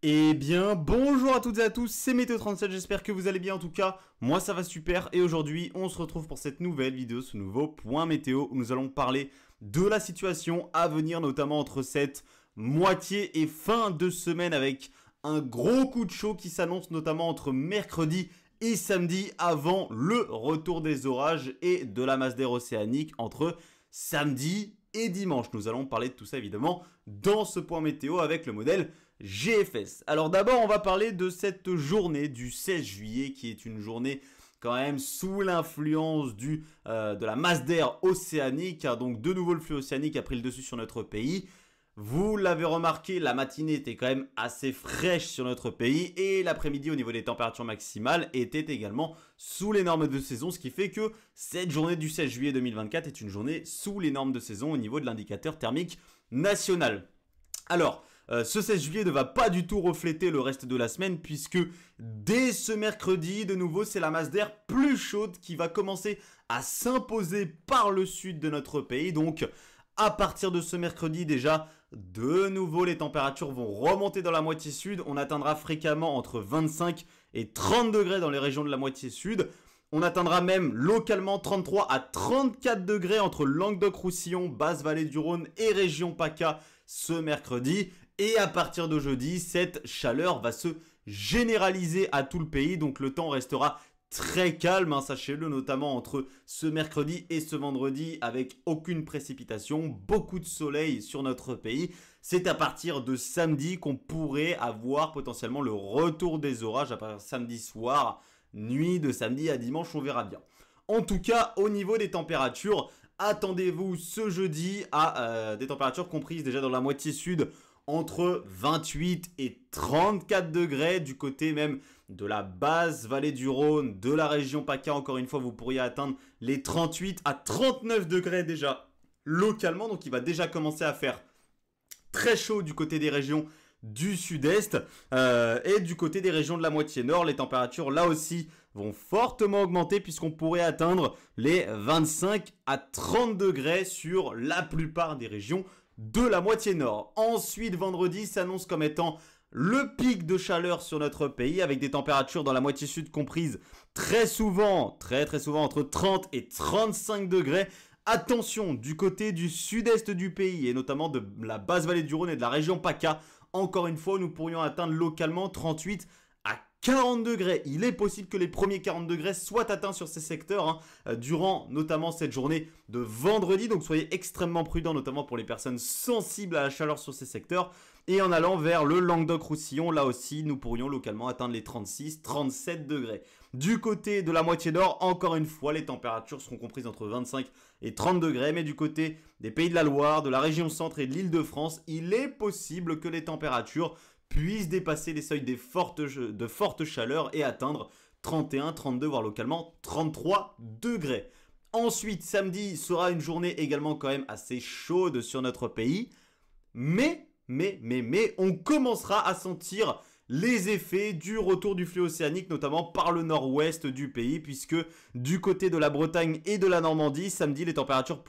Eh bien, bonjour à toutes et à tous, c'est Météo37, j'espère que vous allez bien en tout cas, moi ça va super et aujourd'hui on se retrouve pour cette nouvelle vidéo, ce nouveau point météo où nous allons parler de la situation à venir notamment entre cette moitié et fin de semaine avec un gros coup de chaud qui s'annonce notamment entre mercredi et samedi avant le retour des orages et de la masse d'air océanique entre samedi et dimanche. Nous allons parler de tout ça évidemment dans ce point météo avec le modèle GFS. Alors d'abord on va parler de cette journée du 16 juillet qui est une journée quand même sous l'influence de la masse d'air océanique, car donc de nouveau le flux océanique a pris le dessus sur notre pays. Vous l'avez remarqué, la matinée était quand même assez fraîche sur notre pays et l'après-midi au niveau des températures maximales était également sous les normes de saison, ce qui fait que cette journée du 16 juillet 2024 est une journée sous les normes de saison au niveau de l'indicateur thermique national. Alors, ce 16 juillet ne va pas du tout refléter le reste de la semaine puisque dès ce mercredi, de nouveau, c'est la masse d'air plus chaude qui va commencer à s'imposer par le sud de notre pays. Donc, à partir de ce mercredi déjà, de nouveau les températures vont remonter dans la moitié sud. On atteindra fréquemment entre 25 et 30 degrés dans les régions de la moitié sud. On atteindra même localement 33 à 34 degrés entre Languedoc-Roussillon, Basse-Vallée du Rhône et région PACA ce mercredi. Et à partir de jeudi, cette chaleur va se généraliser à tout le pays. Donc le temps restera très calme, sachez-le, notamment entre ce mercredi et ce vendredi avec aucune précipitation, beaucoup de soleil sur notre pays. C'est à partir de samedi qu'on pourrait avoir potentiellement le retour des orages à partir de samedi soir, nuit de samedi à dimanche, on verra bien. En tout cas, au niveau des températures, attendez-vous ce jeudi à des températures comprises déjà dans la moitié sud entre 28 et 34 degrés du côté même de la basse vallée du Rhône, de la région PACA. Encore une fois, vous pourriez atteindre les 38 à 39 degrés déjà localement. Donc, il va déjà commencer à faire très chaud du côté des régions du sud-est et du côté des régions de la moitié nord. Les températures là aussi vont fortement augmenter puisqu'on pourrait atteindre les 25 à 30 degrés sur la plupart des régions de la moitié nord. Ensuite, vendredi s'annonce comme étant le pic de chaleur sur notre pays avec des températures dans la moitié sud comprises très souvent entre 30 et 35 degrés. Attention, du côté du sud-est du pays et notamment de la basse vallée du Rhône et de la région PACA, encore une fois, nous pourrions atteindre localement 38 à 40 degrés. Il est possible que les premiers 40 degrés soient atteints sur ces secteurs durant notamment cette journée de vendredi. Donc soyez extrêmement prudents, notamment pour les personnes sensibles à la chaleur sur ces secteurs. Et en allant vers le Languedoc-Roussillon, là aussi, nous pourrions localement atteindre les 36-37 degrés. Du côté de la moitié nord, encore une fois, les températures seront comprises entre 25 et 30 degrés. Mais du côté des Pays de la Loire, de la région centre et de l'Île-de-France, il est possible que les températures puissent dépasser les seuils de forte chaleur et atteindre 31, 32, voire localement 33 degrés. Ensuite, samedi sera une journée également quand même assez chaude sur notre pays. Mais on commencera à sentir les effets du retour du flux océanique, notamment par le nord-ouest du pays, puisque du côté de la Bretagne et de la Normandie, samedi, les températures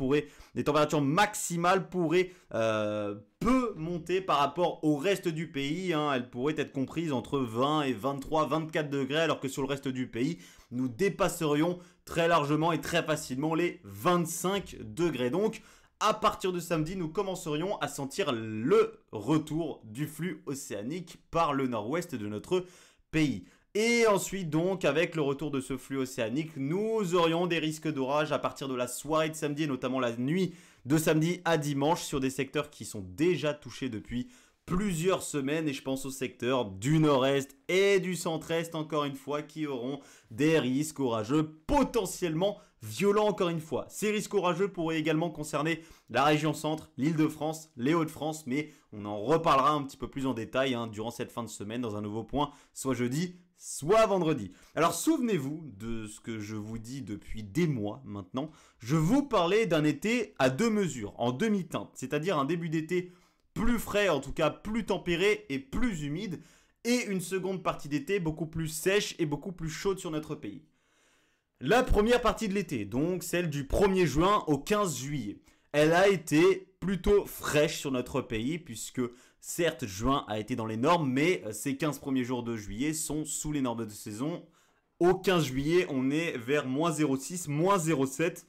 maximales pourraient peu monter par rapport au reste du pays. Elles pourraient être comprises entre 20 et 23, 24 degrés, alors que sur le reste du pays, nous dépasserions très largement et très facilement les 25 degrés. Donc, à partir de samedi, nous commencerions à sentir le retour du flux océanique par le nord-ouest de notre pays. Et ensuite donc, avec le retour de ce flux océanique, nous aurions des risques d'orage à partir de la soirée de samedi, et notamment la nuit de samedi à dimanche, sur des secteurs qui sont déjà touchés depuis plusieurs semaines, et je pense aux secteurs du nord-est et du centre-est, encore une fois, qui auront des risques orageux potentiellement violents, encore une fois. Ces risques orageux pourraient également concerner la région centre, l'Île-de-France, les Hauts-de-France, mais on en reparlera un petit peu plus en détail durant cette fin de semaine dans un nouveau point, soit jeudi, soit vendredi. Alors souvenez-vous de ce que je vous dis depuis des mois maintenant, je vous parlais d'un été à deux mesures, en demi-teinte, c'est-à-dire un début d'été plus frais, en tout cas plus tempéré et plus humide, et une seconde partie d'été beaucoup plus sèche et beaucoup plus chaude sur notre pays. La première partie de l'été, donc celle du 1er juin au 15 juillet, elle a été plutôt fraîche sur notre pays puisque Certes, juin a été dans les normes, mais ces 15 premiers jours de juillet sont sous les normes de saison. Au 15 juillet, on est vers moins 0,6, moins 0,7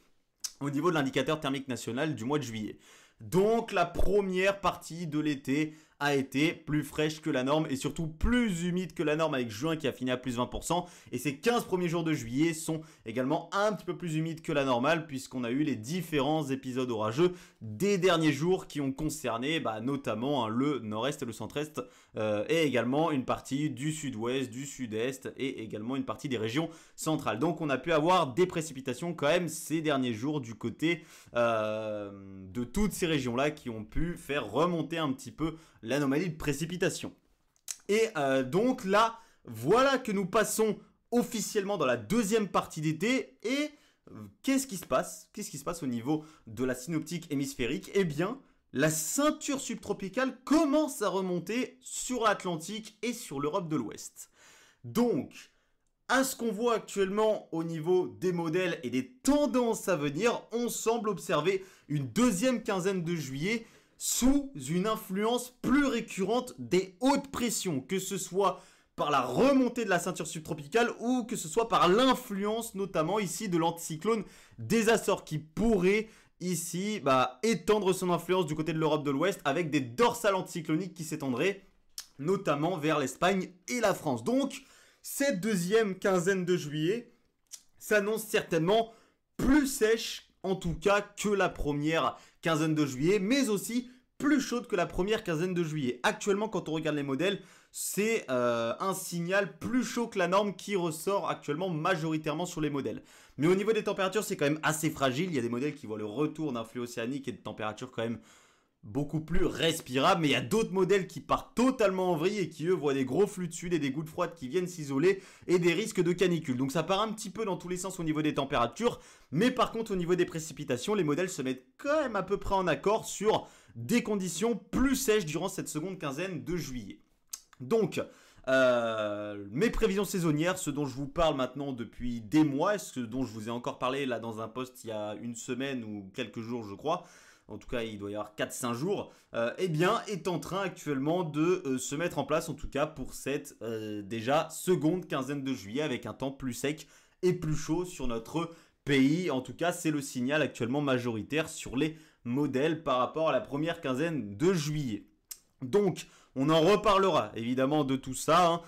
au niveau de l'indicateur thermique national du mois de juillet. Donc la première partie de l'été a été plus fraîche que la norme et surtout plus humide que la norme avec juin qui a fini à plus 20%. Et ces 15 premiers jours de juillet sont également un petit peu plus humides que la normale puisqu'on a eu les différents épisodes orageux des derniers jours qui ont concerné notamment le nord-est et le centre-est et également une partie du sud-ouest, du sud-est et également une partie des régions centrales. Donc on a pu avoir des précipitations quand même ces derniers jours du côté de toutes ces régions-là qui ont pu faire remonter un petit peu l'anomalie de précipitation. Et donc là, voilà que nous passons officiellement dans la deuxième partie d'été. Et qu'est-ce qui se passe? Qu'est-ce qui se passe au niveau de la synoptique hémisphérique? Eh bien, la ceinture subtropicale commence à remonter sur l'Atlantique et sur l'Europe de l'Ouest. Donc, à ce qu'on voit actuellement au niveau des modèles et des tendances à venir, on semble observer une deuxième quinzaine de juillet sous une influence plus récurrente des hautes pressions, que ce soit par la remontée de la ceinture subtropicale ou que ce soit par l'influence notamment ici de l'anticyclone des Açores qui pourrait ici étendre son influence du côté de l'Europe de l'Ouest avec des dorsales anticycloniques qui s'étendraient notamment vers l'Espagne et la France. Donc cette deuxième quinzaine de juillet s'annonce certainement plus sèche en tout cas que la première quinzaine de juillet, mais aussi plus chaude que la première quinzaine de juillet. Actuellement, quand on regarde les modèles, c'est un signal plus chaud que la norme qui ressort actuellement majoritairement sur les modèles. Mais au niveau des températures, c'est quand même assez fragile. Il y a des modèles qui voient le retour d'un flux océanique et de températures quand même beaucoup plus respirables. Mais il y a d'autres modèles qui partent totalement en vrille et qui, eux, voient des gros flux de sud et des gouttes froides qui viennent s'isoler et des risques de canicule. Donc ça part un petit peu dans tous les sens au niveau des températures. Mais par contre, au niveau des précipitations, les modèles se mettent quand même à peu près en accord sur des conditions plus sèches durant cette seconde quinzaine de juillet. Donc, mes prévisions saisonnières, ce dont je vous parle maintenant depuis des mois, ce dont je vous ai encore parlé là dans un post il y a une semaine ou quelques jours je crois, en tout cas il doit y avoir 4-5 jours, est en train actuellement de se mettre en place, en tout cas pour cette déjà seconde quinzaine de juillet avec un temps plus sec et plus chaud sur notre pays. En tout cas, c'est le signal actuellement majoritaire sur les modèles par rapport à la première quinzaine de juillet. Donc, on en reparlera évidemment de tout ça.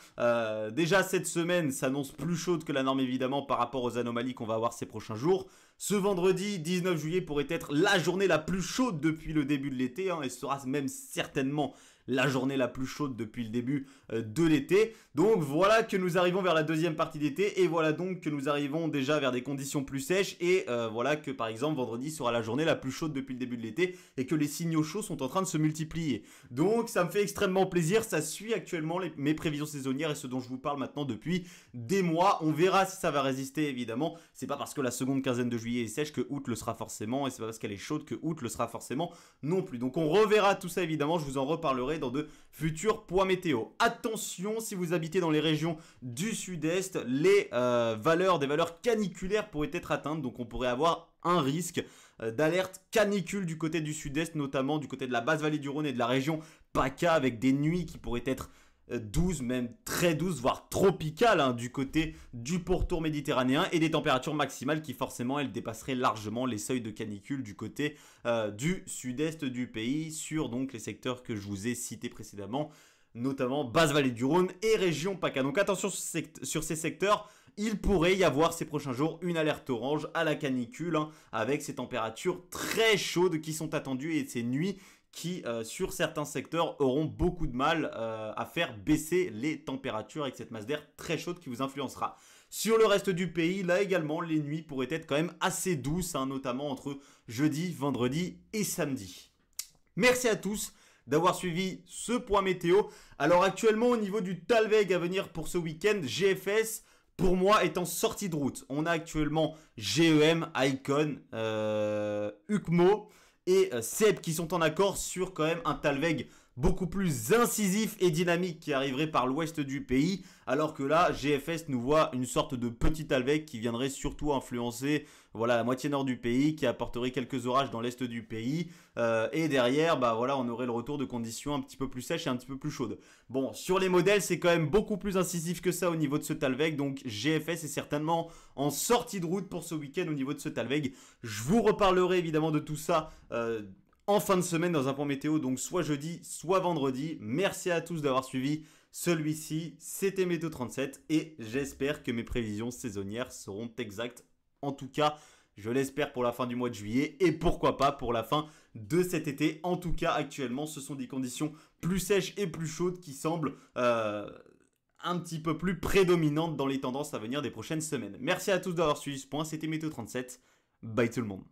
Déjà cette semaine s'annonce plus chaude que la norme évidemment par rapport aux anomalies qu'on va avoir ces prochains jours. Ce vendredi 19 juillet pourrait être la journée la plus chaude depuis le début de l'été et sera même certainement la journée la plus chaude depuis le début de l'été. Donc voilà que nous arrivons vers la deuxième partie d'été et voilà donc que nous arrivons déjà vers des conditions plus sèches et voilà que par exemple vendredi sera la journée la plus chaude depuis le début de l'été et que les signaux chauds sont en train de se multiplier. Donc ça me fait extrêmement plaisir, ça suit actuellement mes prévisions saisonnières et ce dont je vous parle maintenant depuis des mois. On verra si ça va résister évidemment, c'est pas parce que la seconde quinzaine de juillet est sèche que août le sera forcément et c'est pas parce qu'elle est chaude que août le sera forcément non plus. Donc on reverra tout ça évidemment, je vous en reparlerai dans de futurs points météo. Attention, si vous habitez dans les régions du sud-est, les des valeurs caniculaires pourraient être atteintes, donc on pourrait avoir un risque d'alerte canicule du côté du sud-est, notamment du côté de la basse vallée du Rhône et de la région PACA, avec des nuits qui pourraient être douces, même très douces, voire tropicales du côté du pourtour méditerranéen et des températures maximales qui forcément elles dépasseraient largement les seuils de canicule du côté du sud-est du pays sur donc les secteurs que je vous ai cités précédemment, notamment basse vallée du Rhône et région PACA. Donc attention sur ces secteurs, il pourrait y avoir ces prochains jours une alerte orange à la canicule avec ces températures très chaudes qui sont attendues et ces nuits qui, sur certains secteurs, auront beaucoup de mal à faire baisser les températures avec cette masse d'air très chaude qui vous influencera. Sur le reste du pays, là également, les nuits pourraient être quand même assez douces, notamment entre jeudi, vendredi et samedi. Merci à tous d'avoir suivi ce point météo. Alors actuellement, au niveau du Talweg à venir pour ce week-end, GFS, pour moi, est en sortie de route. On a actuellement GEM, Icon, UCMO et CEP qui sont en accord sur quand même un Talweg beaucoup plus incisif et dynamique qui arriverait par l'ouest du pays, alors que là, GFS nous voit une sorte de petit Alvec qui viendrait surtout influencer voilà, la moitié nord du pays, qui apporterait quelques orages dans l'est du pays, et derrière, bah voilà, on aurait le retour de conditions un petit peu plus sèches et un petit peu plus chaudes. Bon, sur les modèles, c'est quand même beaucoup plus incisif que ça au niveau de ce Talveg, donc GFS est certainement en sortie de route pour ce week-end au niveau de ce Talveg. Je vous reparlerai évidemment de tout ça en fin de semaine dans un point météo, donc soit jeudi, soit vendredi. Merci à tous d'avoir suivi celui-ci, c'était Météo 37 et j'espère que mes prévisions saisonnières seront exactes. En tout cas, je l'espère pour la fin du mois de juillet et pourquoi pas pour la fin de cet été. En tout cas, actuellement, ce sont des conditions plus sèches et plus chaudes qui semblent un petit peu plus prédominantes dans les tendances à venir des prochaines semaines. Merci à tous d'avoir suivi ce point, c'était Météo 37. Bye tout le monde.